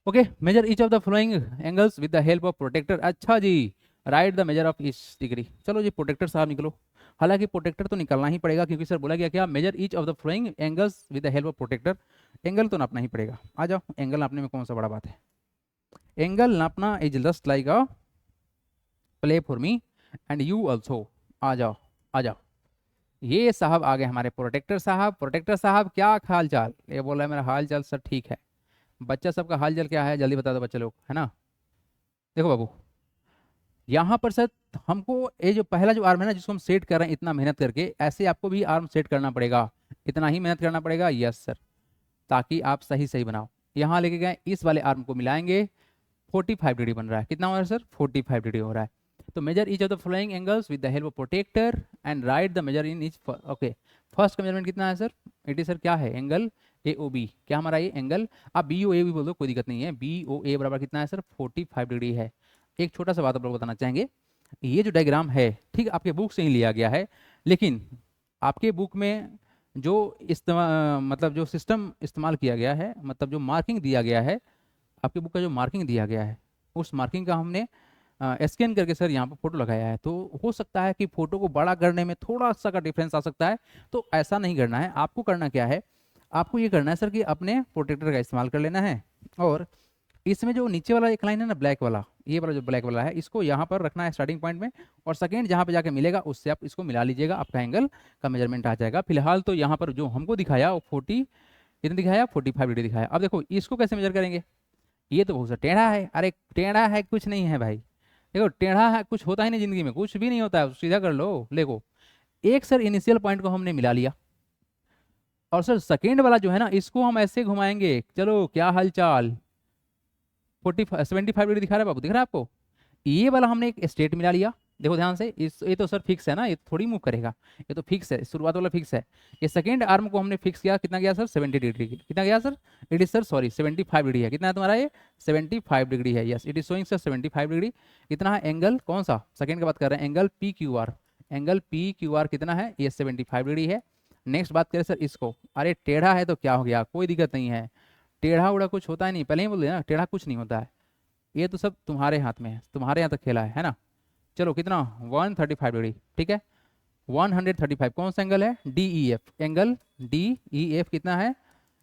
Okay, measure each of the following angles with the help of protractor. अच्छा जी, write the measure of each degree. चलो जी, protector साहब निकलो। हालांकि प्रोटेक्टर तो निकलना ही पड़ेगा, क्योंकि सर बोला गया क्या, measure each of the following angles with the help of protractor. Angle तो नापना ही पड़ेगा। आ जाओ, एंगल नापने में कौन सा बड़ा बात है। एंगल नापना is just like a play for me and you also. आ जाओ, आ जाओ। ये साहब आ गए हमारे प्रोटेक्टर साहब। प्रोटेक्टर साहब क्या हाल चाल? ये बोल रहा है मेरा हाल चाल सर ठीक है। बच्चा सबका हाल चाल क्या है, जल्दी बता दो बच्चे लोग, है ना। देखो बाबू, यहाँ पर सर हमको ये जो पहला जो आर्म है ना, जिसको हम सेट कर रहे हैं इतना मेहनत करके, ऐसे आपको भी आर्म सेट करना पड़ेगा। इतना ही मेहनत करना पड़ेगा, यस सर, ताकि आप सही सही बनाओ। यहाँ लेके गए, इस वाले आर्म को मिलाएंगे, 45 डिग्री बन रहा है। कितना हो रहा है सर? 45 डिग्री हो रहा है। तो measure each of the following angles with the help of protractor and write the measure in each. Okay, first का मेजरमेंट कितना है सर? इट इज सर क्या है? Angle A O B. क्या हमारा ये एंगल, आप बी ओ ए भी बोल दो, कोई दिक्कत नहीं है। बी ओ ए बराबर कितना है सर? 45 डिग्री है। एक छोटा सा बात आप लोग बताना चाहेंगे, ये जो डायग्राम है, ठीक आपके बुक से ही लिया गया है, लेकिन आपके बुक में जो मतलब जो सिस्टम इस्तेमाल किया गया है, मतलब जो मार्किंग दिया गया है, आपकी बुक का जो मार्किंग दिया गया है, उस मार्किंग का हमने स्कैन करके सर यहाँ पर फोटो लगाया है। तो हो सकता है कि फोटो को बड़ा करने में थोड़ा सा का डिफरेंस आ सकता है। तो ऐसा नहीं करना है। आपको करना क्या है, आपको ये करना है सर कि अपने प्रोटेक्टर का इस्तेमाल कर लेना है, और इसमें जो नीचे वाला एक लाइन है ना, ब्लैक वाला, ये वाला जो ब्लैक वाला है, इसको यहाँ पर रखना है स्टार्टिंग पॉइंट में, और सेकेंड जहाँ पे जाके मिलेगा उससे आप इसको मिला लीजिएगा, आपका एंगल का मेजरमेंट आ जाएगा। फिलहाल तो यहाँ पर जो हमको दिखाया वो 40 कितने दिखाया, 45 डिग्री दिखाया। अब देखो इसको कैसे मेजर करेंगे। ये तो बहुत सा टेढ़ा है। अरे टेढ़ा है कुछ नहीं है भाई। देखो टेढ़ा है कुछ होता ही नहीं जिंदगी में, कुछ भी नहीं होता है, सीधा कर लो। देखो, एक सर इनिशियल पॉइंट को हमने मिला लिया, और सर सेकेंड वाला जो है ना, इसको हम ऐसे घुमाएंगे। चलो क्या हाल चाल, 75 डिग्री दिखा रहा है बाबू, दिख रहा है आपको। ये वाला हमने एक स्टेट मिला लिया। देखो ध्यान से, इस ये तो सर फिक्स है ना, ये थोड़ी मूव करेगा, ये तो फिक्स है, शुरुआत वाला फिक्स है। ये सेकंड आर्म को हमने फिक्स किया, कितना गया सर? 70 डिग्री। कितना गया sir? It is sir sorry 75 degree है। कितना है तुम्हारा ये? 75 डिग्री है। Yes, it is showing sir 75 degree. कितना है एंगल, कौन सा? सेकंड की बात कर रहे हैं, angle P Q R. Angle P Q R कितना है? ये 75 डिग्री है। नेक्स्ट बात करें सर इसको, अरे टेढ़ा है तो क्या हो गया, कोई दिक्कत नहीं है। टेढ़ा उड़ा कुछ होता ही नहीं, पहले ही बोल दिया ना, टेढ़ा कुछ नहीं होता है। ये तो सब तुम्हारे हाथ में है, तुम्हारे यहाँ तक खेला है ना। चलो कितना? 135 डिग्री, ठीक है। 135 कौन सा एंगल है? D E F. Angle D E F कितना है?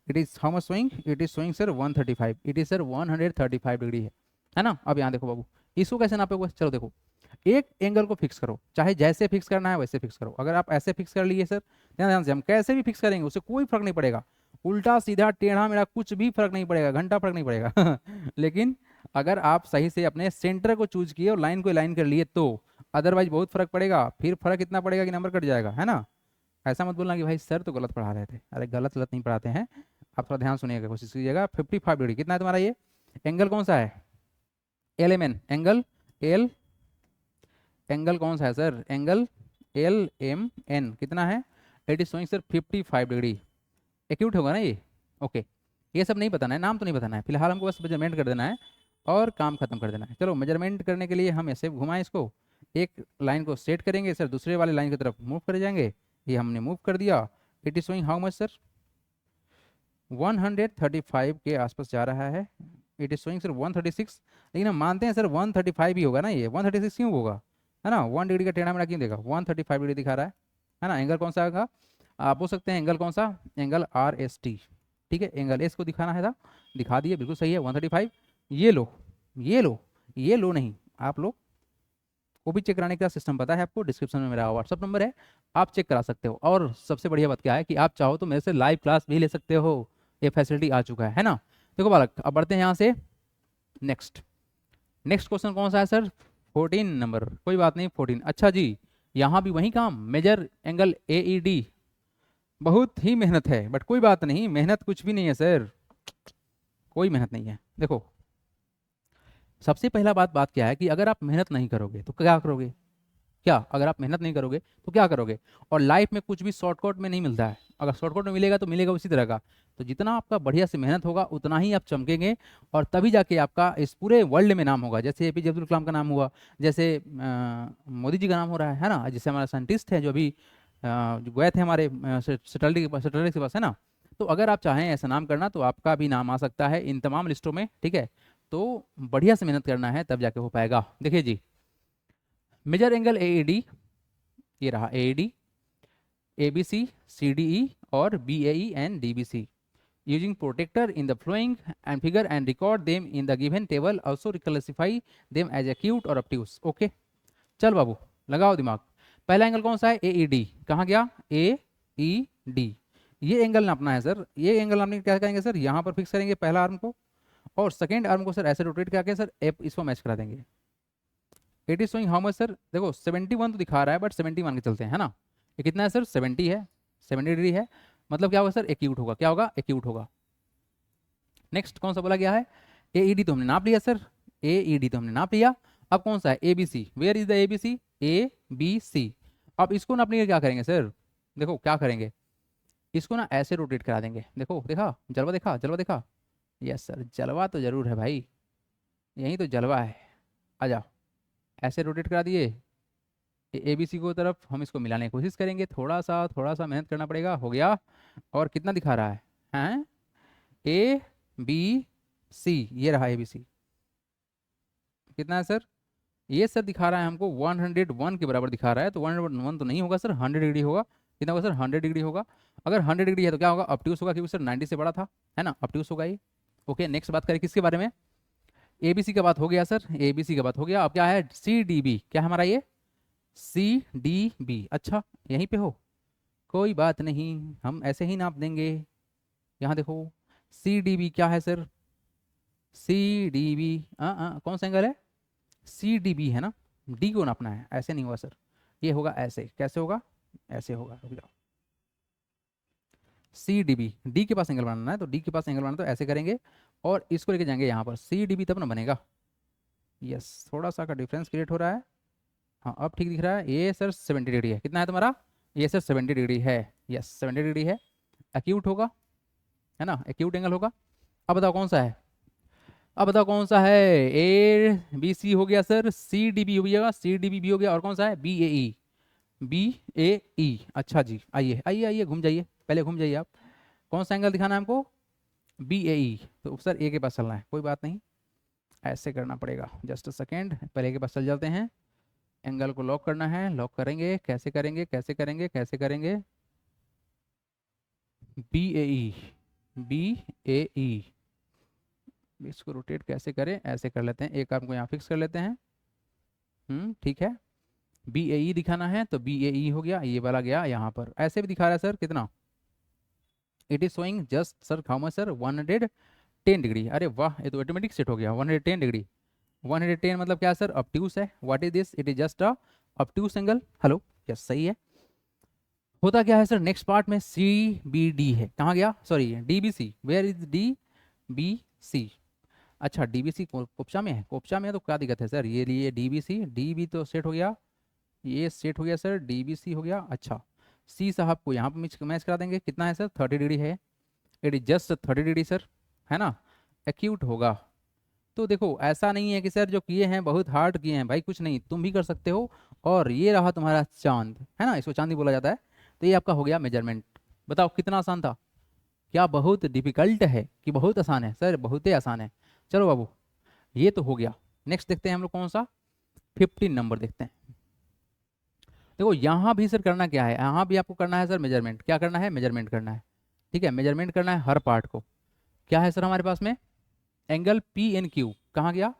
It is how much showing? It is showing sir 135। It is sir 135 degree है ना। अब यहाँ देखो बाबू, इसको कैसे नापोगे? चलो देखो, एक एंगल को फिक्स करो, चाहे जैसे फिक्स करना है वैसे फिक्स करो। अगर आप ऐसे फिक्स कर लिए सर, ध्यान ध्यान से, हम कैसे भी फिक्स करेंगे उससे कोई फर्क नहीं पड़ेगा। उल्टा सीधा टेढ़ा मेढ़ा कुछ भी फर्क नहीं पड़ेगा, घंटा फर्क नहीं पड़ेगा। लेकिन अगर आप सही से अपने सेंटर को चूज किए और लाइन को लाइन कर लिए तो, अदरवाइज बहुत फर्क पड़ेगा। फिर फर्क इतना पड़ेगा कि नंबर कट जाएगा, है ना। ऐसा मत बोलना कि भाई सर तो गलत पढ़ा रहे थे। अरे गलत गलत नहीं पढ़ाते हैं, आप थोड़ा ध्यान सुनिएगा, कोशिश कीजिएगा। 55 डिग्री कितना है तुम्हारा ये एंगल, कौन सा है? L M N angle, L angle कौन सा है sir? Angle L M N कितना है? It is showing sir 55 degree. Acute होगा ना ये। ओके, ये सब नहीं बताना है, नाम तो नहीं बताना है, फिलहाल हमको बस मेजरमेंट कर देना है और काम खत्म कर देना है। चलो मेजरमेंट करने के लिए हम ऐसे घुमाएं इसको, एक लाइन को सेट करेंगे सर, दूसरे वाले लाइन की तरफ मूव कर जाएंगे। ये हमने मूव कर दिया। It is showing how much sir? 135 के आसपास जा रहा है। इट इज शोइंग सर 136, लेकिन हम मानते हैं सर 135 ही होगा ना। ये 136 क्यों होगा, है ना। 1 डिग्री का टेढ़ा मेढ़ा क्यों देगा? 135 डिग्री दिखा रहा है ना। एंगल कौन सा होगा? आप बोल सकते हैं एंगल कौन सा? एंगल आर एस टी, ठीक है। एंगल एस को दिखाना है था, दिखा दिए, बिल्कुल सही है 135। ये लो, ये लो, ये लो नहीं, आप लो। वो भी चेक कराने का सिस्टम पता है आपको, डिस्क्रिप्शन में मेरा व्हाट्सअप नंबर है, आप चेक करा सकते हो। और सबसे बढ़िया बात क्या है कि आप चाहो तो मेरे से लाइव क्लास भी ले सकते हो, ये फैसिलिटी आ चुका है ना। देखो बालक, अब बढ़ते हैं यहाँ से नेक्स्ट। नेक्स्ट क्वेश्चन कौन सा है सर? 14 नंबर, कोई बात नहीं 14। अच्छा जी, यहाँ भी वही काम, measure angle A E D. बहुत ही मेहनत है, बट कोई बात नहीं, मेहनत कुछ भी नहीं है सर, कोई मेहनत नहीं है। देखो, सबसे पहला बात क्या है कि अगर आप मेहनत नहीं करोगे तो क्या करोगे? क्या अगर आप मेहनत नहीं करोगे तो क्या करोगे? और लाइफ में कुछ भी शॉर्टकट में नहीं मिलता है। अगर शॉर्टकट में मिलेगा तो मिलेगा उसी तरह का। तो जितना आपका बढ़िया से मेहनत होगा उतना ही आप चमकेंगे, और तभी जाके आपका इस पूरे वर्ल्ड में नाम होगा। जैसे एपीजे अब्दुल कलाम का नाम हुआ, जैसे मोदी जी का नाम हो रहा है ना। जैसे हमारा साइंटिस्ट है जो अभी जो गए थे हमारे सैटेलाइट के पास, है ना। तो अगर आप चाहें ऐसा नाम करना तो आपका भी नाम आ सकता है इन तमाम लिस्टों में, ठीक है। तो बढ़िया से मेहनत करना है तब जाके हो पाएगा। देखिए जी, मेजर एंगल AED, ये रहा AED, ABC, CDE और BAE and DBC using protector in the flowing and figure and record them in the given table, also classify them as acute or obtuse। Okay, चल बाबू लगाओ दिमाग। पहला angle कौन सा है? AED। कहाँ गया? AED। ये एंगल नापना है सर। ये एंगल नापने क्या करेंगे सर? यहाँ पर फिक्स करेंगे पहला आर्म को, और सेकेंड आर्म को सर ऐसे रोटेट करके सर इसको मैच करा देंगे। It is showing how much sir? देखो 71 तो दिखा रहा है, बट 70 मान के चलते हैं, है ना। ये कितना है सर? 70 है, 70 डिग्री है। मतलब क्या होगा सर? एक्यूट होगा। क्या होगा? एक्यूट होगा। नेक्स्ट कौन सा बोला गया है? AED तो हमने नाप लिया सर, AED तो हमने नाप लिया। अब कौन सा है? ABC। Where is the ABC? ABC। अब इसको नापने के क्या करेंगे सर? देखो क्या करेंगे, इसको ना ऐसे रोटेट करा देंगे। देखो, देखा जलवा? देखा जलवा? देखा? यस सर, जलवा तो जरूर है भाई, यही तो जलवा है। आ जाओ, ऐसे रोटेट करा दिए ABC को तरफ। हम इसको मिलाने की कोशिश करेंगे, थोड़ा सा मेहनत करना पड़ेगा। हो गया। और कितना दिखा रहा है? हैं? ABC, ये रहा ABC। कितना है सर? ये सर दिखा रहा है हमको 101 के बराबर दिखा रहा है। तो 101 तो नहीं होगा सर, 100 डिग्री होगा। कितना होगा सर? 100 डिग्री होगा। अगर 100 डिग्री है तो क्या होगा? ऑब्ट्यूस होगा, क्योंकि सर 90 से बड़ा था, है ना। ऑब्ट्यूस होगा ये। ओके, नेक्स्ट बात करें किसके बारे में? ABC का बात हो गया सर, ABC का बात हो गया। अब क्या है? CDB। क्या है हमारा ये? CDB। अच्छा, यहीं पे हो, कोई बात नहीं, हम ऐसे ही नाप देंगे। यहाँ देखो, CDB क्या है सर? CDB कौन सा एंगल है? CDB है ना। डी को नापना है, ऐसे नहीं होगा सर, ये होगा ऐसे। कैसे होगा? ऐसे होगा। रुक जाओ, CDB, डी के पास एंगल बनाना है, तो डी के पास एंगल बनाना तो ऐसे करेंगे, और इसको लेके जाएंगे यहाँ पर। CDB तब ना बनेगा। यस, थोड़ा सा का डिफरेंस क्रिएट हो रहा है। हाँ, अब ठीक दिख रहा है। ये सर 70 डिग्री है। कितना है तुम्हारा? ये सर 70 डिग्री है। यस, 70 डिग्री है। एक्यूट होगा, है ना, एक्यूट एंगल होगा। अब बताओ कौन सा है? अब बताओ कौन सा है? ABC हो गया सर, CDB हो गया, CDB भी हो गया, और कौन सा है? BAE। BAE। अच्छा जी, आइए आइए आइए, घूम जाइए, पहले घूम जाइए आप। कौन सा एंगल दिखाना है हमको? BAE। तो सर ए के पास चलना है, कोई बात नहीं, ऐसे करना पड़ेगा। जस्ट अ सेकेंड, पहले ए के पास चल जाते हैं। एंगल को लॉक करना है, लॉक करेंगे। कैसे करेंगे? कैसे करेंगे? कैसे करेंगे? BAE, BAE। इसको रोटेट कैसे करें? ऐसे कर लेते हैं, एक आर्म को यहाँ फिक्स कर लेते हैं। ठीक है। BAE दिखाना है तो BAE हो गया, ये वाला गया यहाँ पर। ऐसे भी दिखा रहा है सर, कितना? It is showing just sir how much sir? 110 degree. अरे वाह, ये तो ऑटोमेटिक सेट हो गया 110 डिग्री। 110 मतलब क्या सर? ऑब्ट्यूस है। What is this? It is just a obtuse angle. Hello, yes सही है। होता क्या है सर? नेक्स्ट पार्ट में CBD है। कहाँ गया? Sorry, DBC। Where is DBC? अच्छा, DBC कोपचा में है। कोपचा में है तो क्या दिक्कत है सर? ये लिए DBC, DB तो सेट हो गया, ये सेट हो गया सर, DBC हो गया। अच्छा, C साहब को यहाँ पर मैच करा देंगे। कितना है सर? 30 डिग्री है। It is just 30 degree sir, है ना। एक्यूट होगा। तो देखो, ऐसा नहीं है कि सर जो किए हैं बहुत हार्ड किए हैं भाई, कुछ नहीं, तुम भी कर सकते हो। और ये रहा तुम्हारा चांद, है ना, इसको चांदी बोला जाता है। तो ये आपका हो गया मेजरमेंट। बताओ कितना आसान था? क्या बहुत डिफिकल्ट है कि बहुत आसान है? सर बहुत ही आसान है। चलो बाबू, ये तो हो गया। नेक्स्ट देखते हैं हम लोग कौन सा? 15 नंबर देखते हैं। देखो यहाँ भी सर करना क्या है? यहाँ भी आपको करना है सर मेजरमेंट। क्या करना है? मेजरमेंट करना है, ठीक है। मेजरमेंट करना है हर पार्ट को। क्या है सर हमारे पास में? Angle PNQ। कहाँ गया?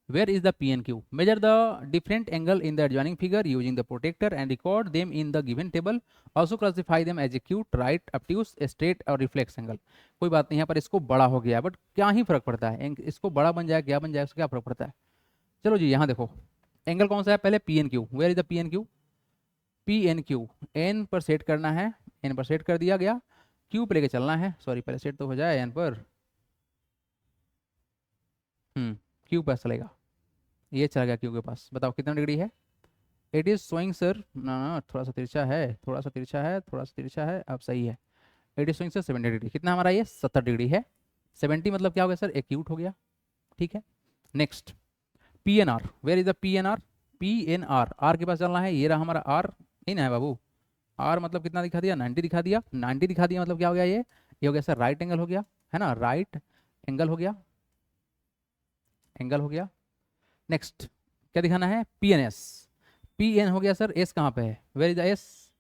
Where is the PNQ? Measure the different angle in the adjoining figure using the protractor and record them in the given table. Also classify them as acute, right, obtuse, straight और reflex angle। कोई बात नहीं, यहाँ पर इसको बड़ा हो गया है, बट क्या ही फर्क पड़ता है? इसको बड़ा बन जाए, क्या बन जाए, उससे क्या फर्क पड़ता है? चलो जी, यहाँ देखो एंगल कौन सा है? पहले PNQ। Where is the PNQ? PNQ N पर सेट करना है, N पर सेट कर दिया गया। Q पे लेके चलना है, सॉरी पहले सेट तो हो जाए N पर। Q पर चलेगा, ये चला गया Q के पास। बताओ कितना डिग्री है? इट इज शोइंग सर, ना ना, थोड़ा सा तिरछा है, थोड़ा सा तिरछा है, थोड़ा सा तिरछा है। अब सही है। It is showing sir 70 degree. कितना हमारा ये? 70 डिग्री है। 70 मतलब क्या हो गया सर? एक्यूट हो गया, ठीक है। Next PNR। Where is the PNR? PNR, R के पास चलना है। ये रहा हमारा आर। इन है बाबू। आर मतलब कितना दिखा दिया? 90 दिखा दिया। 90 दिखा दिया मतलब क्या हो गया? ये ये हो गया सर राइट एंगल हो गया, है ना, राइट एंगल हो गया, एंगल हो गया। नेक्स्ट क्या दिखाना है, P N S, P N हो गया सर, एस कहाँ पे है, where is the S,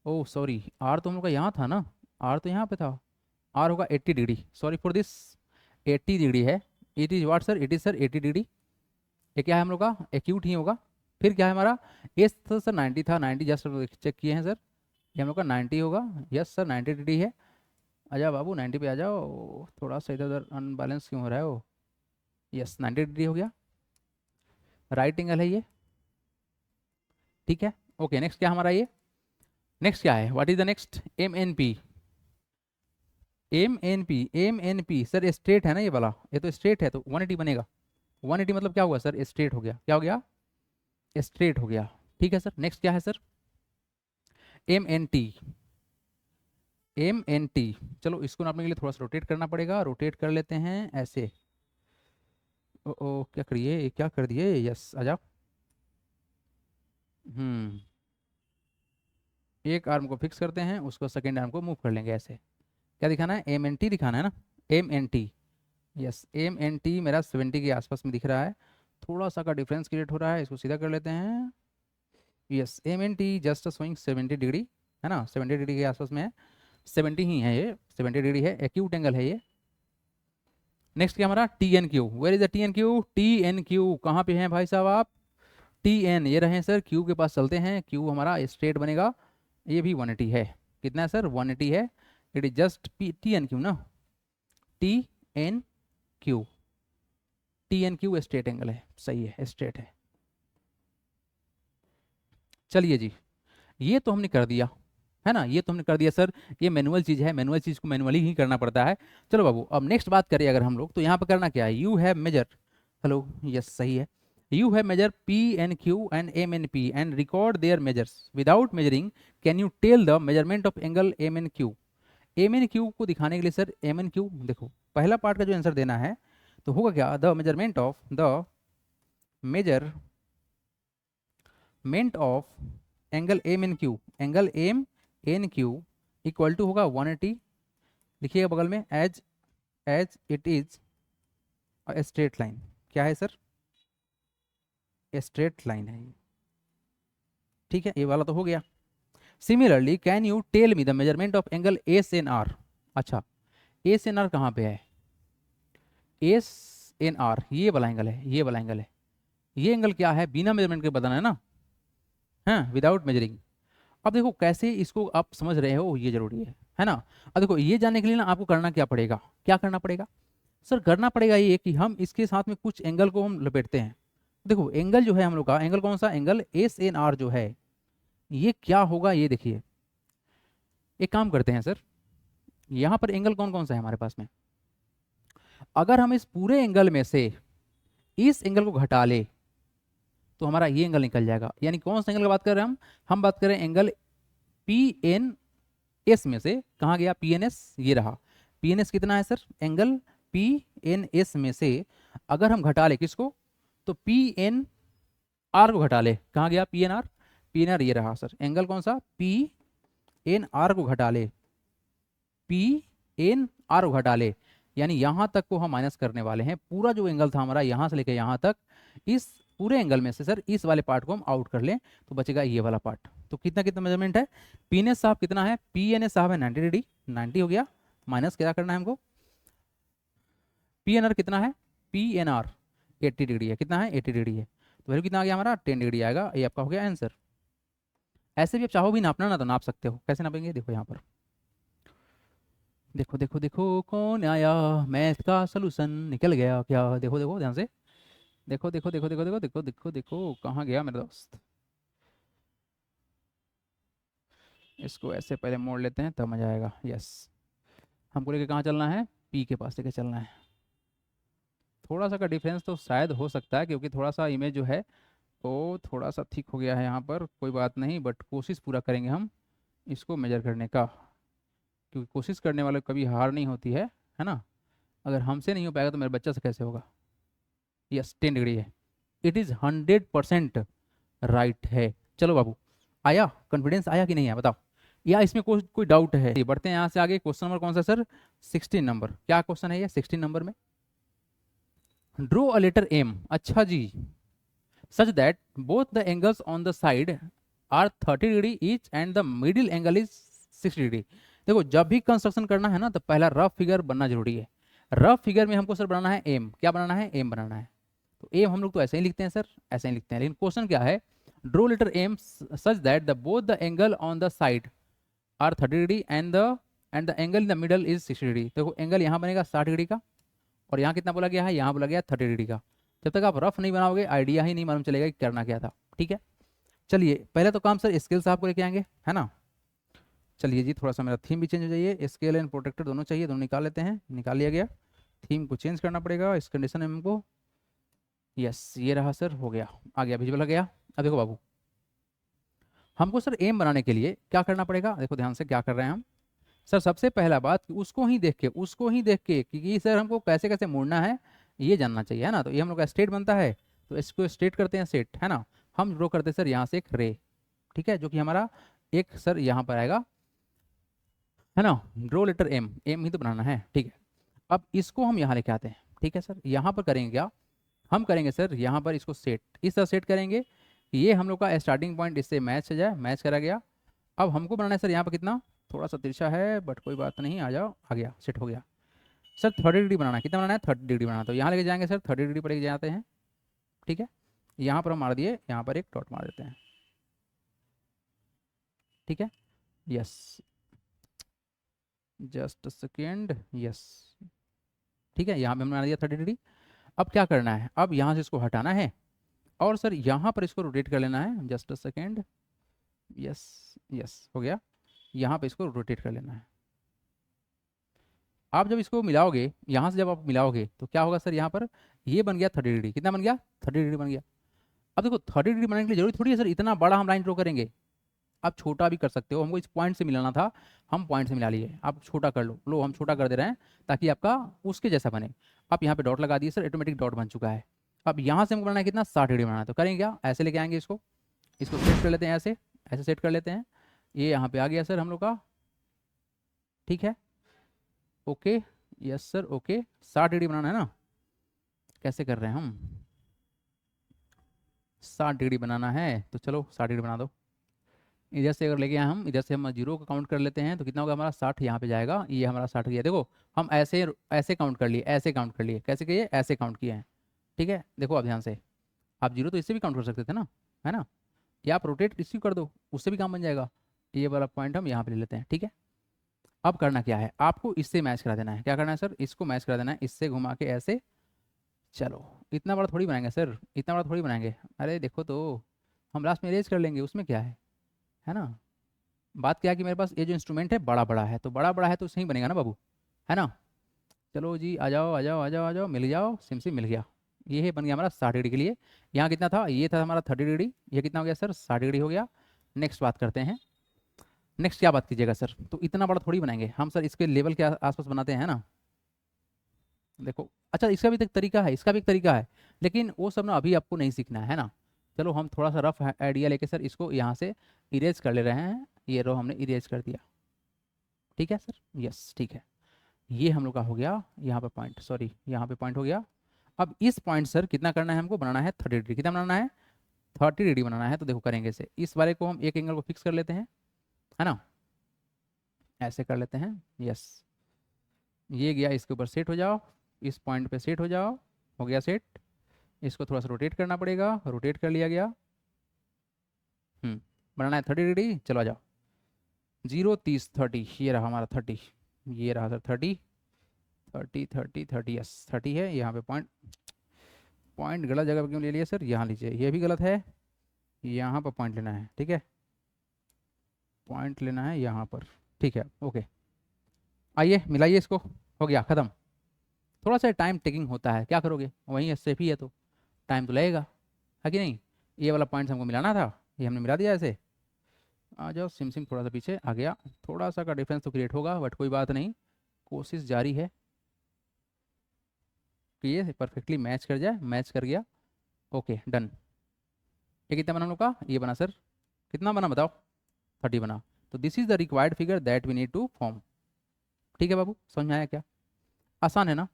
oh sorry R तो हम लोग का यहाँ था ना, आर तो यहाँ पे था, आर होगा 80 degree, sorry for this, 80 degree है, it is what sir, it is sir 80 degree, ये क्या है हम लोग का, एक्यूट ही होगा। फिर क्या है हमारा, एस तो सर 90 था, 90 जस्ट चेक किए हैं सर, ये हम लोग का 90 होगा, यस सर 90 डिग्री है। आ जाओ बाबू 90 पे आ जाओ, थोड़ा सा इधर उधर अनबैलेंस क्यों हो रहा है वो, यस 90 डिग्री हो गया, राइट एंगल है ये, ठीक है। ओके नेक्स्ट क्या हमारा ये, नेक्स्ट क्या है, what is the next, M N P, M N P, M N P sir straight है ना ये वाला, ये तो स्ट्रेट है तो 180 बनेगा, 180 मतलब क्या हुआ सर, स्ट्रेट हो गया, क्या हो गया, स्ट्रेट हो गया, ठीक है सर। नेक्स्ट क्या है sir, M N T, M N T, चलो इसको नापने के लिए थोड़ा सा रोटेट करना पड़ेगा, रोटेट कर लेते हैं ऐसे, ओ ओ क्या करिए, क्या कर दिए, यस आ जाओ, हम्म, एक आर्म को फिक्स करते हैं, उसको सेकेंड आर्म को मूव कर लेंगे ऐसे, क्या दिखाना है, एम एन टी दिखाना है ना, M N T, yes M N T मेरा 70 के आसपास में दिख रहा है, थोड़ा सा का डिफरेंस क्रिएट हो रहा है, इसको सीधा कर लेते हैं, yes M N T just swing 70 degree, है ना 70 डिग्री के आसपास में है, 70 ही है ये, 70 डिग्री है, एक्यूट एंगल है ये। नेक्स्ट क्या हमारा, T N Q, where is the T N Q, T N Q कहाँ पे हैं भाई साहब आप, टी एन ये रहे सर, क्यू के पास चलते हैं, क्यू हमारा स्ट्रेट बनेगा, ये भी 180 है, कितना है सर 180 है, it is just T N Q ना, T N Q, T N Q straight angle है, सही है स्ट्रेट है। चलिए जी, ये तो हमने कर दिया, है ना, ये तो हमने कर दिया सर, ये मैनुअल चीज़ है, मैनुअल चीज़ को मैनुअली ही करना पड़ता है। चलो बाबू अब नेक्स्ट बात करें अगर हम लोग, तो यहाँ पर करना क्या है, you have measure, hello yes सही है, you have measure P N Q and M N P and record their measures without measuring, can you tell the measurement of angle M N Q, M N Q को दिखाने के लिए sir, M N Q देखो पहला part का जो answer देना है, तो होगा क्या, the measurement of, the measurement of angle M N Q, angle M N Q equal to होगा 180, लिखिएगा बगल में, as as it is straight line, क्या है सर, स्ट्रेट लाइन है ये, ठीक है, ये वाला तो हो गया। Similarly can you tell me the measurement of angle S N R, अच्छा एस एन आर कहाँ पे है, एस एन आर ये वाला एंगल है, ये वाला एंगल है, ये एंगल क्या है, बिना मेजरमेंट के बताना है ना, हाँ विदाउट मेजरिंग। अब देखो कैसे इसको आप समझ रहे हो ये जरूरी है ना। अब देखो ये जानने के लिए ना आपको करना क्या पड़ेगा, क्या करना पड़ेगा सर, करना पड़ेगा ये कि हम इसके साथ में कुछ एंगल को हम लपेटते हैं। देखो एंगल जो है हम लोग का, एंगल कौन सा, एंगल एस एन आर जो है, ये क्या होगा, ये देखिए, एक काम करते हैं सर, यहाँ पर एंगल कौन कौन सा है हमारे पास में, अगर हम इस पूरे एंगल में से इस एंगल को घटा ले तो हमारा ये एंगल निकल जाएगा, यानी कौन सा एंगल की बात कर रहे हैं हम बात करें एंगल पी एन एस में से, कहाँ गया पी एन एस, ये रहा, पी एन एस कितना है sir, angle P N S में से अगर हम घटा ले किसको, तो पी एन आर को घटा ले, कहाँ गया P N R, P N R ये रहा सर, एंगल कौन सा, पी एन आर को घटा ले, पी एन आर को घटा ले, यानी यहाँ तक को हम माइनस करने वाले हैं, पूरा जो एंगल था हमारा यहाँ से लेकर यहाँ तक, इस पूरे एंगल में से सर इस वाले पार्ट को हम आउट कर लें तो बचेगा ये वाला पार्ट। तो कितना कितना मेजरमेंट है, पी एन एस साहब कितना है, पी एन एस साहब है 90 डिग्री, 90 हो गया, माइनस क्या करना है हमको, पी एन आर कितना है, पी एन आर 80 डिग्री है, कितना है 80 डिग्री है, तो वैल्यू कितना आ गया हमारा 10 डिग्री आएगा, ये आपका हो गया आंसर। ऐसे भी आप चाहो भी नापना ना तो नाप सकते हो, कैसे नापेंगे देखो यहाँ पर, देखो देखो देखो कौन आया, मैथ का सोल्यूशन निकल गया क्या, देखो देखो ध्यान से, देखो देखो देखो देखो देखो देखो देखो देखो कहाँ गया मेरा दोस्त, इसको ऐसे पहले मोड़ लेते हैं तब मजा आएगा, यस हमको लेके कहाँ चलना है, पी के पास लेके चलना है, थोड़ा सा का डिफरेंस तो शायद हो सकता है क्योंकि थोड़ा सा इमेज जो है वो थोड़ा सा थिक हो गया है यहाँ पर, कोई बात नहीं, बट कोशिश पूरा करेंगे हम इसको मेजर करने का, क्योंकि कोशिश करने वाले कभी हार नहीं होती है ना, अगर हमसे नहीं हो पाएगा तो मेरे बच्चे से कैसे होगा। यस 10 डिग्री है, इट इज़ 100% राइट है। चलो बाबू आया, कॉन्फिडेंस आया कि नहीं आया बताओ, या इसमें कोई डाउट है? ये बढ़ते हैं यहाँ से आगे। क्वेश्चन नंबर कौन सा सर? 16 नंबर। क्या क्वेश्चन है ये 16 नंबर में? ड्रॉ अ लेटर एम, अच्छा जी, such that both the angles on the side are 30 degree each and the middle angle is 60 degree. देखो जब भी कंस्ट्रक्शन करना है ना तो पहला रफ फिगर बनना जरूरी है। रफ फिगर में हमको सर बनाना है एम। क्या बनाना है? एम बनाना है। तो एम हम लोग तो ऐसे ही लिखते हैं सर, ऐसे ही लिखते हैं, लेकिन क्वेश्चन क्या है? Draw letter M such that the both the angle on the side are 30 degree and the angle in the middle is 60 degree. देखो एंगल यहाँ बनेगा 60 डिग्री का, और यहाँ कितना बोला गया है? यहाँ बोला गया 30 डिग्री का। जब तक आप रफ नहीं बनाओगे आइडिया ही नहीं मालूम चलेगा कि करना क्या था। ठीक है, चलिए पहले तो काम सर स्केल साहब को लेके आएंगे, है ना। चलिए जी, थोड़ा सा मेरा थीम भी चेंज हो जाइए। स्केल एंड प्रोटेक्टर दोनों चाहिए, दोनों निकाल लेते हैं। निकाल लिया गया। थीम को चेंज करना पड़ेगा इस कंडीशन में हमको। यस, ये रहा सर, हो गया, आ गया, विजुअल आ गया। अब देखो बाबू, हमको सर एम बनाने के लिए क्या करना पड़ेगा? देखो ध्यान से क्या कर रहे हैं हम। सर सबसे पहला बात कि उसको ही देख के कि सर हमको कैसे कैसे मोड़ना है ये जानना चाहिए, है ना। तो ये हम लोग का स्टेट बनता है, तो इसको स्टेट करते हैं सेट, है ना। हम ड्रॉ करते हैं सर यहाँ से एक रे, ठीक है, जो कि हमारा एक सर यहाँ पर आएगा, है ना। ड्रॉ लेटर एम, एम ही तो बनाना है, ठीक है। अब इसको हम यहाँ लेके आते हैं, ठीक है सर। यहाँ पर करेंगे क्या? हम करेंगे सर यहाँ पर इसको सेट, इस तरह सेट करेंगे कि ये हम लोग का स्टार्टिंग पॉइंट इससे मैच हो जाए। मैच करा गया। अब हमको बनाना है सर यहाँ पर कितना, थोड़ा सा तिरछा है बट कोई बात नहीं, आ जाओ, आ गया, सेट हो गया। सर 30 डिग्री बनाना है। कितना बनाना है? 30 डिग्री बनाना। तो यहाँ लेके जाएंगे सर, 30 डिग्री पर लेके जाते हैं, ठीक है। यहाँ पर हम मार दिए, यहाँ पर एक डॉट मार देते हैं, ठीक है। यस, जस्ट सेकेंड, यस, ठीक है। यहाँ पे हमने बना दिया 30 डिग्री। अब क्या करना है? अब यहाँ से इसको हटाना है, और सर यहाँ पर इसको रोटेट कर लेना है। जस्ट सेकेंड, यस, यस, हो गया। यहाँ पे इसको रोटेट कर लेना है। आप जब इसको मिलाओगे, यहाँ से जब आप मिलाओगे तो क्या होगा सर? यहाँ पर ये बन गया 30 डिग्री। कितना बन गया? 30 डिग्री बन गया। अब देखो 30 डिग्री बनाने के लिए जरूरी थोड़ी है सर इतना बड़ा हम लाइन ड्रॉ करेंगे। आप छोटा भी कर सकते हो, हमको इस पॉइंट से मिलाना था, हम पॉइंट से मिला लिए। आप छोटा कर लो, लो हम छोटा कर दे रहे हैं ताकि आपका उसके जैसा बने। आप यहाँ पे डॉट लगा दिए सर, ऑटोमेटिक डॉट बन चुका है। अब यहाँ से हमको बनाना है कितना? 60 डिग्री बनाना है। तो करेंगे क्या? ऐसे लेके आएंगे इसको, इसको सेट कर लेते हैं, ऐसे ऐसे सेट कर लेते हैं। ये यहाँ पे आ गया सर हम लोग का, ठीक है, okay, yes sir, okay. 60 degree बनाना है ना, कैसे कर रहे हैं हम? 60 डिग्री बनाना है तो चलो 60 डिग्री बना दो। इधर से अगर लेके आए हम, इधर से हम जीरो का काउंट कर लेते हैं तो कितना होगा हमारा? 60 यहाँ पे जाएगा, ये हमारा 60 गया। देखो हम ऐसे ऐसे काउंट कर लिए, ऐसे काउंट कर लिए, कैसे किए? ऐसे काउंट किए हैं, ठीक है। देखो आप ध्यान से, आप जीरो तो इससे भी काउंट कर सकते थे ना, है ना। या आप रोटेट इसकी कर दो, उससे भी काम बन जाएगा। ये वाला पॉइंट हम यहाँ पे ले लेते हैं, ठीक है। अब करना क्या है? आपको इससे मैच करा देना है। क्या करना है सर? इसको मैच करा देना है, इससे घुमा के ऐसे। चलो इतना बड़ा थोड़ी बनाएंगे सर, इतना बड़ा थोड़ी बनाएंगे। अरे देखो तो, हम लास्ट में इरेज कर लेंगे, उसमें क्या है ना। बात क्या है कि मेरे पास ये जो इंस्ट्रूमेंट है बड़ा बड़ा है, तो बड़ा बड़ा है तो सही बनेगा ना बाबू, है ना। चलो जी, आ जाओ आ जाओ आ जाओ आ जाओ, मिल जाओ, सिम सिम मिल गया। ये है बन गया हमारा 60 डिग्री के लिए। यहाँ कितना था? ये था हमारा 30 डिग्री। ये कितना हो गया सर? 60 डिग्री हो गया। नेक्स्ट बात करते हैं। नेक्स्ट क्या बात कीजिएगा सर? तो इतना बड़ा थोड़ी बनाएंगे हम सर, इसके लेवल के आसपास बनाते हैं ना। देखो अच्छा, इसका भी तो एक तरीका है, इसका भी एक तरीका है, लेकिन वो सब ना अभी आपको नहीं सीखना है ना। चलो हम थोड़ा सा रफ आइडिया लेके सर इसको यहाँ से इरेज कर ले रहे हैं। ये रो हमने इरेज कर दिया, ठीक है सर, यस, ठीक है। ये हम लोग का हो गया यहाँ पे पॉइंट, सॉरी यहाँ पे पॉइंट हो गया। अब इस पॉइंट सर कितना करना है हमको? बनाना है 30 डिग्री। कितना बनाना है? 30 डिग्री बनाना है। तो देखो करेंगे इसे, इस वाले को हम एक एंगल को फिक्स कर लेते हैं, है ना, ऐसे कर लेते हैं, यस। ये गया, इसके ऊपर सेट हो जाओ, इस पॉइंट पे सेट हो जाओ, हो गया सेट। इसको थोड़ा सा रोटेट करना पड़ेगा, रोटेट कर लिया गया। बनाना है 30 डिग्री, चलो आ जाओ। 0 30 30, ये रहा हमारा 30, ये रहा सर 30, 30 30 30, यस 30 है। यहाँ पे पॉइंट, पॉइंट गलत जगह पे क्यों ले लिया सर? यहाँ लीजिए, ये भी गलत है, यहाँ पर पॉइंट लेना है, ठीक है, पॉइंट लेना है यहाँ पर, ठीक है, ओके। आइए मिलाइए इसको, हो गया ख़त्म। थोड़ा सा टाइम टेकिंग होता है, क्या करोगे, वहीं सेफ ही है तो टाइम तो लगेगा, है कि नहीं। ये वाला पॉइंट हमको मिलाना था, ये हमने मिला दिया ऐसे। आ जाओ सिम सिम, थोड़ा सा पीछे आ गया। थोड़ा सा का डिफरेंस तो क्रिएट होगा बट कोई बात नहीं, कोशिश जारी है कि ये परफेक्टली मैच कर जाए। मैच कर गया, ओके डन। ये कितना बना हम लोग का? ये बना सर, कितना बना बताओ? 30 बना। तो this is the required figure that we need to form. ठीक है बाबू, समझ में आया क्या? आसान है ना?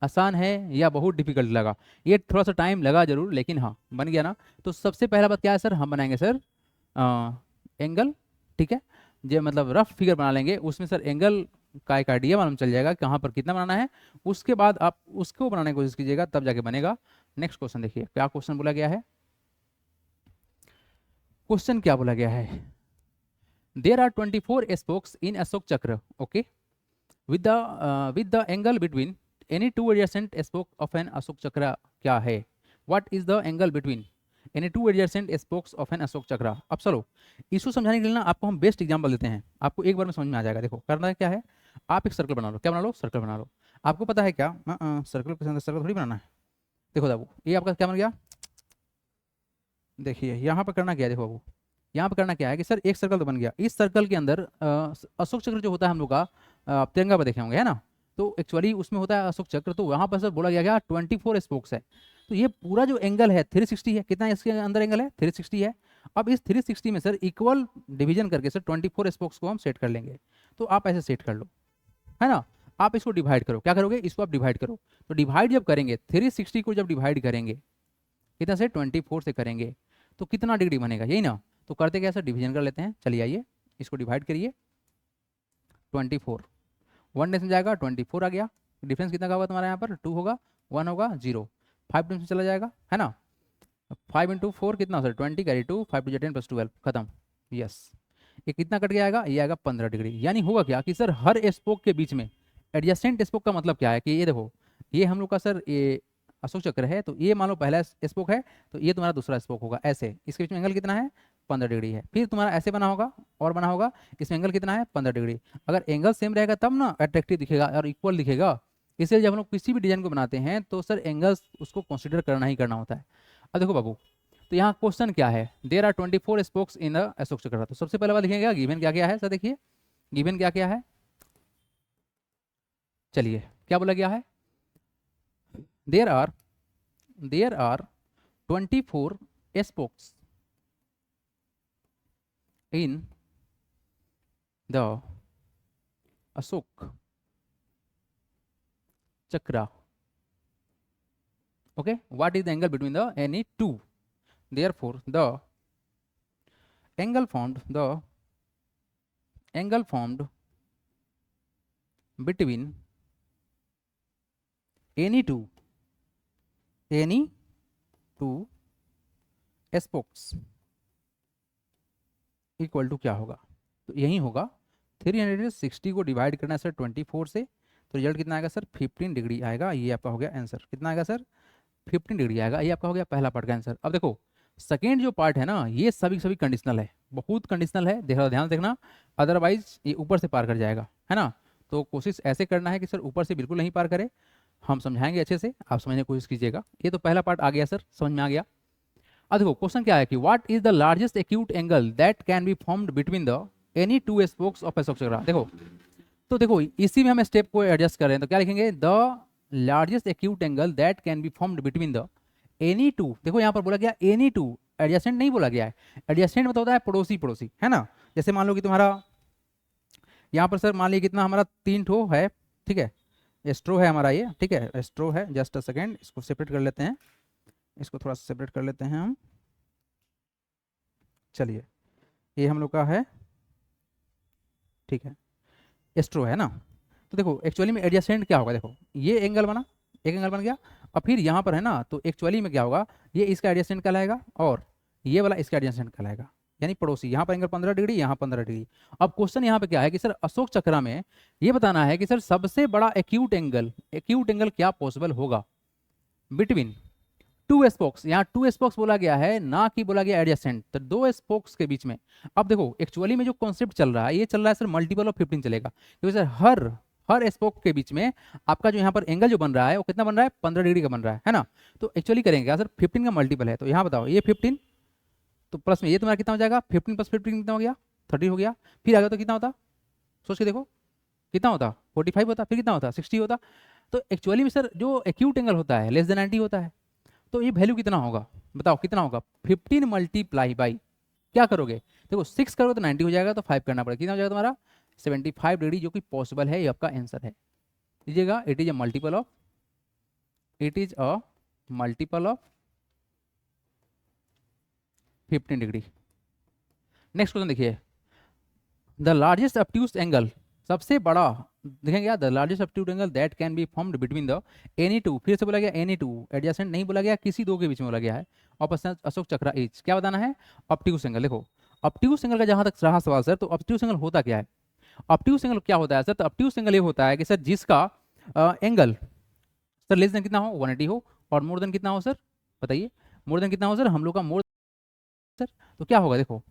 आसान है या बहुत डिफिकल्ट लगा? ये थोड़ा सा टाइम लगा जरूर, लेकिन हाँ बन गया ना। तो सबसे पहला बात क्या है सर, हम बनाएंगे सर एंगल। ठीक है, जो मतलब रफ फिगर बना लेंगे, उसमें सर एंगल का एक आइडिया मालूम चल जाएगा कहाँ पर कितना बनाना है। उसके बाद आप उसको बनाने की कोशिश कीजिएगा, तब जाके बनेगा। नेक्स्ट क्वेश्चन देखिए, क्या क्वेश्चन बोला गया है। क्वेश्चन क्या बोला गया है, देयर आर 24 स्पोक्स इन अशोक चक्र, okay, with the angle between any two adjacent spokes of an Ashok चक्र क्या है? What is the angle between any two adjacent spokes of an Ashok चक्र? अब चलो इसको समझाने के लिए ना आपको हम बेस्ट एग्जांपल देते हैं, आपको एक बार में समझ में आ जाएगा। देखो करना है क्या है, आप एक सर्कल बना लो। क्या बना लो? सर्कल बना लो। आपको पता है क्या, सर्कल के अंदर सर्कल थोड़ी बनाना है। देखो बाबू, ये आपका क्या बन गया, देखिए यहाँ पर करना क्या है। देखो बाबू, यहाँ पर करना क्या है कि सर एक सर्कल तो बन गया, इस सर्कल के अंदर अशोक चक्र जो होता है हम लोग का, आप तिरंगा पर देखे होंगे है ना, तो एक्चुअली उसमें होता है अशोक चक्र। तो वहाँ पर सर बोला गया क्या, 24 स्पोक्स है। तो ये पूरा जो एंगल है 360 है। कितना इसके अंदर एंगल है? 360 है। अब इस 360 में सर इक्वल डिवीजन करके सर 24 स्पोक्स को हम सेट कर लेंगे। तो आप ऐसे सेट कर लो, है ना। आप इसको डिवाइड करो, क्या करोगे, इसको आप डिवाइड करो। तो डिवाइड जब करेंगे 360 को जब डिवाइड करेंगे कितना से, 24 से करेंगे, तो कितना डिग्री बनेगा, यही ना। तो करते क्या सर, डिवीजन कर लेते हैं। चलिए आइए इसको डिवाइड करिए, 24 1 डेज में जाएगा, 24 आ गया। डिफरेंस कितना का होगा तुम्हारा यहाँ पर, 2 होगा, 1 होगा, 0, 5 डेज में चला जाएगा, है ना। 5 इंटू 4 कितना सर, 20 कैरी 2, 5 टू 10 प्लस 12, खत्म। यस, ये कितना कट गया आएगा, ये आएगा 15 डिग्री। यानी होगा क्या कि सर हर स्पोक के बीच में एडजस्टेंट स्पोक का मतलब क्या है कि ये देखो, ये हम लोग का सर ये अशोक चक्र है, तो ये मान लो पहला स्पोक है, तो ये तुम्हारा दूसरा स्पोक होगा। ऐसे इसके बीच में एंगल कितना है, 15 डिग्री है। फिर तुम्हारा ऐसे बना होगा और बना होगा, इसमें एंगल कितना है, 15 डिग्री। अगर एंगल सेम रहेगा तब ना अट्रैक्टिव दिखेगा और इक्वल दिखेगा। इसलिए जब हम लोग किसी भी डिजाइन को बनाते हैं तो सर एंगल्स उसको कंसिडर करना ही करना होता है। अब देखो बाबू, तो यहाँ क्वेश्चन क्या है, there are 24 spokes in the Ashoka Chakra. तो सबसे पहले बात लिखेगा गिवन क्या क्या है सर, देखिए गिवन क्या क्या है। चलिए क्या बोला गया है, there are 24 spokes in the Ashok Chakra. Okay, what is the angle between the any two? Therefore, the angle formed between any two spokes equal to क्या होगा, तो यही होगा 360 को डिवाइड करना है सर 24 से, तो रिजल्ट कितना आएगा सर, 15 डिग्री आएगा। ये आपका हो गया आंसर। कितना आएगा सर, 15 डिग्री आएगा। ये आपका हो गया पहला पार्ट का आंसर। अब देखो सेकेंड जो पार्ट है ना, ये सभी कंडीशनल है, बहुत कंडीशनल है, ध्यान देखना, अदरवाइज ये ऊपर से पार कर जाएगा, है ना। तो कोशिश ऐसे करना है कि सर ऊपर से बिल्कुल नहीं पार करे। हम समझाएंगे अच्छे से, आप समझने की कोशिश कीजिएगा। ये तो पहला पार्ट आ गया सर, समझ में आ गया। अब देखो क्वेश्चन क्या है कि what is the largest acute angle that can be formed between the any two spokes of Ashok चक्र। देखो तो देखो इसी में हम स्टेप को एडजस्ट कर रहे हैं, तो क्या लिखेंगे, the largest acute angle that can be formed between the any two. देखो यहाँ पर बोला गया एनी टू, एडजस्टेंट नहीं बोला गया है। एडजस्टेंट मतलब होता है पड़ोसी पड़ोसी, है ना। जैसे मान लो कि तुम्हारा यहाँ पर सर मान लीजिए कितना हमारा 3 ठो है, ठीक है, स्ट्रो है हमारा ये, ठीक है, स्ट्रो है। जस्ट अ सेकेंड, इसको सेपरेट कर लेते हैं, इसको थोड़ा सा सेपरेट कर लेते हैं हम। चलिए ये हम लोग का है, ठीक है, स्ट्रो है ना। तो देखो एक्चुअली में एडजस्टेंट क्या होगा, देखो ये एंगल बना, एक एंगल बन गया, और फिर यहाँ पर है ना, तो एक्चुअली में क्या होगा, ये इसका एडजस्टेंट कहलाएगा और ये वाला इसका एडजस्टेंट कहलाएगा, यानी पड़ोसी। यहाँ पर एंगल 15 डिग्री, यहाँ 15 डिग्री। अब क्वेश्चन यहाँ पे क्या है कि सर अशोक चक्र में ये बताना है कि सर सबसे बड़ा एक्यूट एंगल क्या पॉसिबल होगा बिटवीन टू स्पोक्स। यहाँ टू स्पोक्स बोला गया है, ना कि बोला गया एडजेसेंट, तो दो स्पोक्स के बीच में। अब देखो एक्चुअली में जो कॉन्सेप्ट चल रहा है, ये चल रहा है सर मल्टीपल ऑफ 15 चलेगा, क्योंकि सर हर स्पोक के बीच में आपका जो यहाँ पर एंगल जो बन रहा है वो कितना बन रहा है, 15 डिग्री का बन रहा है ना। तो एक्चुअली करेंगे क्या सर, 15 का मल्टीपल है, तो यहाँ बताओ ये 15, तो प्लस में ये तुम्हारा कितना हो जाएगा, 15 प्लस 15 कितना हो गया, 30 हो गया। फिर आगे तो कितना होता, सोच के देखो कितना होता, 45 होता, फिर कितना होता, 60 होता। तो एक्चुअली में सर जो एक्यूट एंगल होता है लेस देन 90 होता है। तो ये वैल्यू कितना होगा, बताओ कितना होगा, 15 मल्टीप्लाई बाई क्या करोगे, देखो 6 करोगे तो 90 हो जाएगा, तो 5 करना पड़ेगा, कितना हो जाएगा तुम्हारा 75 डिग्री, जो कि पॉसिबल है, ये आपका आंसर है। लीजिएगा, it is a multiple of, it is a multiple of 15 degree. Next question देखिए, द लार्जेस्ट ऑब्ट्यूज एंगल, सबसे बड़ा देखेंगे क्या, the largest obtuse angle that can be formed between the any two, फिर से बोला गया एनी टू, एडजेसेंट नहीं बोला गया, किसी दो के बीच में बोला गया है, ऑपोजिट अशोक चक्र इज, क्या बताना है, ऑब्ट्यूज एंगल। देखो ऑब्ट्यूज एंगल का जहां तक रहा सवाल सर, तो ऑब्ट्यूज एंगल होता क्या है, ऑब्ट्यूज एंगल क्या होता है सर, तो ऑब्ट्यूज एंगल ये होता है कि सर जिसका एंगल सर लेस देन कितना हो 180 हो, और मोर देन कितना हो सर, बताइए मोर देन कितना हो सर, हम लोग का मोर सर, तो क्या होगा, देखो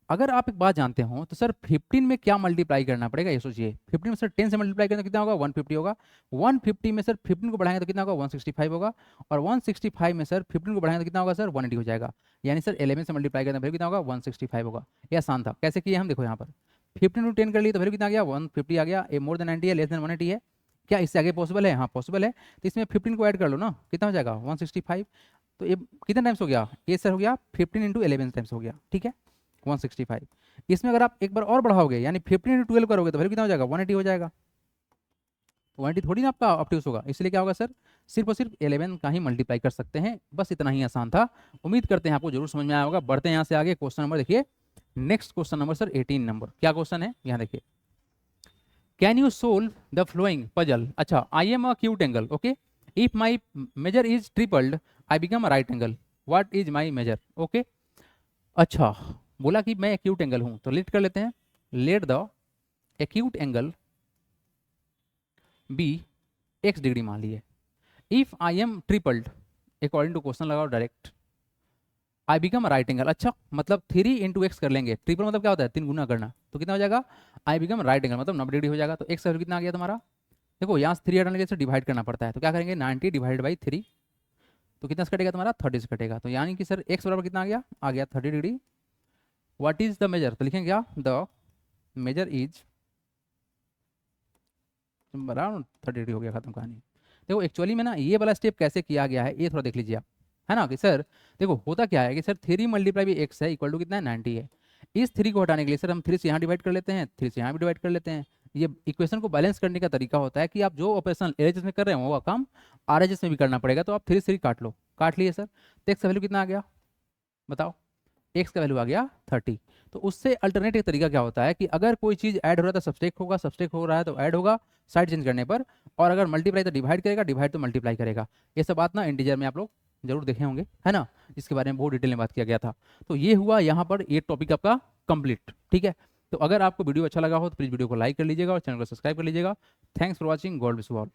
अगर आप एक बात जानते हो तो सर 15 में क्या मल्टीप्लाई करना पड़ेगा, ये सोचिए, 15 में सर 10 से मल्टीप्लाई करें तो कितना होगा 150 होगा, 150 में सर 15 को बढ़ाएंगे तो कितना होगा 165 होगा, और 165 में सर 15 को बढ़ाएंगे तो कितना होगा सर 180 हो जाएगा, यानी सर 11 से मल्टीप्लाई करना फिर कितना होगा 165 होगा। ये आसान था, कैसे किए हम, देखो यहाँ पर 15 को 10 कर लिए तो फिर कितना आ गया 150 आ गया, ए मोर देन 90 है, लेस देन 180 है, क्या इससे आगे पॉसिबल है, हाँ पॉसिबल है, तो इसमें 15 को ऐड कर लो ना, कितना हो जाएगा 165, तो ये कितना टाइम्स हो गया, ये सर हो गया 15 इंटू 11 टाइम्स हो गया, ठीक है 165। इसमें अगर आप एक बार और बढ़ाओगे यानी 15 इंटू 12 करोगे तो फिर कितना हो जाएगा 180 हो जाएगा, तो 180 थोड़ी ना आपका ऑब्ट्यूज होगा, इसलिए क्या होगा सर, सिर्फ और सिर्फ 11 का ही मल्टीप्लाई कर सकते हैं, बस इतना ही आसान था। उम्मीद करते हैं आपको जरूर समझ में आया होगा। बढ़ते हैं यहाँ से आगे, क्वेश्चन नंबर देखिए, next question number sir 18 number, क्या क्वेश्चन है यहाँ देखिए, can you solve the following puzzle, अच्छा I am acute angle, okay, if my measure is tripled I become a right angle, what is my measure, okay. अच्छा बोला कि मैं acute angle हूं, तो लेट कर लेते हैं, let the acute angle be x degree मान लिए, if I am tripled according to question लगाओ direct, I become right angle, अच्छा मतलब 3 इंटू एक्स कर लेंगे, ट्रिपल मतलब क्या होता है 3 गुना करना, तो कितना हो जाएगा आई बिकम राइट एंगल मतलब 90 डिग्री हो जाएगा, तो एक्स का वैल्यू कितना आ गया तुम्हारा, देखो यहाँ से 3 हटाने के डिवाइड करना पड़ता है, तो क्या करेंगे 90 डिवाइड बाई 3, तो कितना से कटेगा तुम्हारा 30 से कटेगा, तो यानी कि सर एक्स बराबर कितना आ गया 30 degree, what is the measure, तो लिखेंगे क्या, the measure is around 30 degree, हो गया खत्म कहानी। देखो एक्चुअली में ना ये वाला स्टेप कैसे किया गया है ये थोड़ा देख लीजिए आप, है ना, कि सर देखो होता क्या है कि सर 3 मल्टीप्लाई भी एक्स है इक्वल टू कितना है 90 है, इस 3 को हटाने के लिए सर हम 3 से यहाँ डिवाइड कर लेते हैं, 3 से यहाँ भी डिवाइड कर लेते हैं, ये इक्वेशन को बैलेंस करने का तरीका होता है कि आप जो ऑपरेशन एलएचएस में कर रहे हो वो काम आरएचएस में भी करना पड़ेगा, तो आप 3 से 3 काट लो, काट लिए सर, तो एक्स का वैल्यू कितना आ गया बताओ, एक्स का वैल्यू आ गया 30। तो उससे अल्टरनेटिव तरीका क्या होता है कि अगर कोई चीज़ ऐड हो रहा है तो सब्सट्रैक्ट होगा, सब्सट्रैक्ट हो रहा है तो ऐड होगा साइड चेंज करने पर, और अगर मल्टीप्लाई तो डिवाइड करेगा, डिवाइड तो मल्टीप्लाई करेगा। ये सब बात ना इंटीजर में आप लोग जरूर देखे होंगे, है ना, इसके बारे में बहुत डिटेल में बात किया गया था। तो ये हुआ यहाँ पर ये टॉपिक आपका कंप्लीट, ठीक है। तो अगर आपको वीडियो अच्छा लगा हो तो प्लीज़ वीडियो को लाइक कर लीजिएगा और चैनल को सब्सक्राइब कर लीजिएगा। Thanks for watching, God bless you all.